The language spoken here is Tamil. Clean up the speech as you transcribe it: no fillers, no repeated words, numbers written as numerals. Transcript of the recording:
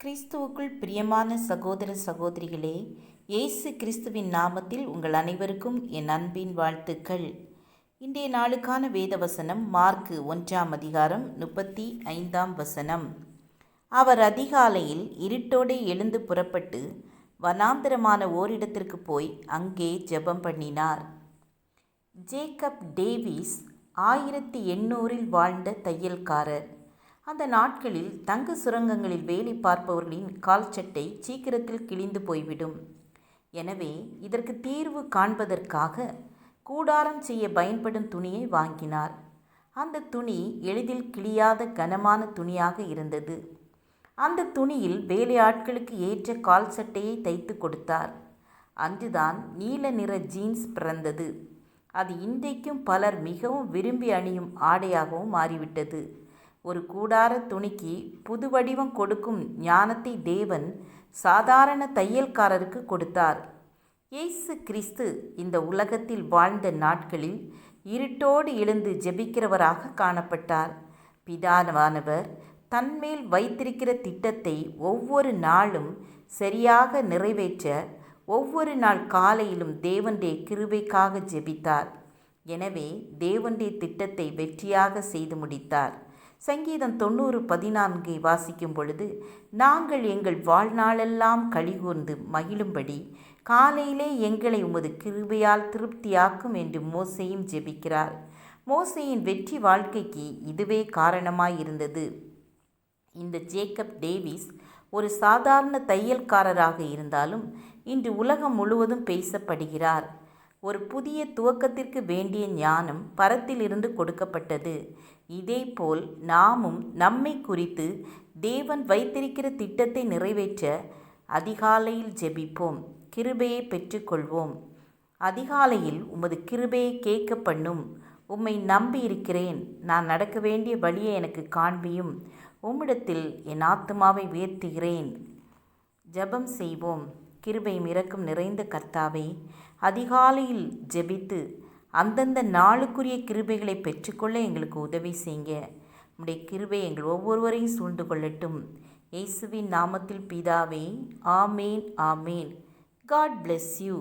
கிறிஸ்துவுக்குள் பிரியமான சகோதர சகோதரிகளே, இயேசு கிறிஸ்துவின் நாமத்தில் உங்கள் அனைவருக்கும் என் அன்பின் வாழ்த்துக்கள். இன்றைய நாளுக்கான வேத வசனம் மார்க்கு 1:35. அவர் அதிகாலையில் இருட்டோடே எழுந்து புறப்பட்டு வனாந்தரமான ஓரிடத்திற்கு போய் அங்கே ஜெபம் பண்ணினார். ஜேக்கப் டேவிஸ் 1800 வாழ்ந்த தையல்காரர். அந்த நாட்களில் தங்க சுரங்கங்களில் வேலை பார்ப்பவர்களின் கால் சட்டை சீக்கிரத்தில் கிழிந்து போய்விடும். எனவே இதற்கு தீர்வு காண்பதற்காக கூடாரம் செய்ய பயன்படும் துணியை வாங்கினார். அந்த துணி எளிதில் கிழியாத கனமான துணியாக இருந்தது. அந்த துணியில் வேலையாட்களுக்கு ஏற்ற கால் சட்டையை தைத்து கொடுத்தார். அன்றுதான் நீல நிற ஜீன்ஸ் பிறந்தது. அது இன்றைக்கும் பலர் மிகவும் விரும்பி அணியும் ஆடையாகவும் மாறிவிட்டது. ஒரு கூடார துணிக்கு புது வடிவம் கொடுக்கும் ஞானத்தை தேவன் சாதாரண தையல்காரருக்கு கொடுத்தார். இயேசு கிறிஸ்து இந்த உலகத்தில் வாழ்ந்த நாட்களில் இருட்டோடு எழுந்து ஜெபிக்கிறவராக காணப்பட்டார். பிதாவானவர் தன்மேல் வைத்திருக்கிற திட்டத்தை ஒவ்வொரு நாளும் சரியாக நிறைவேற்ற ஒவ்வொரு நாள் காலையிலும் தேவனுடைய கிருபைக்காக ஜெபித்தார். எனவே தேவனுடைய திட்டத்தை வெற்றியாக செய்து முடித்தார். சங்கீதம் 90:14 வாசிக்கும் பொழுது, நாங்கள் எங்கள் வாழ்நாளெல்லாம் களிகூர்ந்து மகிழும்படி காலையிலே எங்களை உமது கிருபையால் திருப்தியாக்கும் என்று மோசேயும் ஜெபிக்கிறார். மோசேயின் வெற்றி வாழ்க்கைக்கு இதுவே காரணமாயிருந்தது. இந்த ஜேக்கப் டேவிஸ் ஒரு சாதாரண தையல்காரராக இருந்தாலும் இன்று உலகம் முழுவதும் பேசப்படுகிறார். ஒரு புதிய துவக்கத்திற்கு வேண்டிய ஞானம் பரத்திலிருந்து கொடுக்கப்பட்டது. இதேபோல் நாமும் நம்மை குறித்து தேவன் வைத்திருக்கிற திட்டத்தை நிறைவேற்ற அதிகாலையில் ஜெபிப்போம், கிருபையை பெற்றுக்கொள்வோம். அதிகாலையில் உமது கிருபையை கேட்க பண்ணும். உம்மை நம்பி இருக்கிறேன். நான் நடக்க வேண்டிய வழியை எனக்கு காண்பியும். உம்மிடத்தில் என் ஆத்துமாவை உயர்த்துகிறேன். ஜெபம் செய்வோம். கிருபையும் இரக்கம் நிறைந்த கர்த்தாவே, அதிகாலையில் ஜெபித்து அந்தந்த நாளுக்குரிய கிருபைகளை பெற்றுக்கொள்ள எங்களுக்கு உதவி செய்யுங்க. உம்முடைய கிருபை எங்கள் ஒவ்வொருவரையும் சூழ்ந்து கொள்ளட்டும். இயேசுவின் நாமத்தில் பிதாவே, ஆமேன், ஆமேன். God bless you.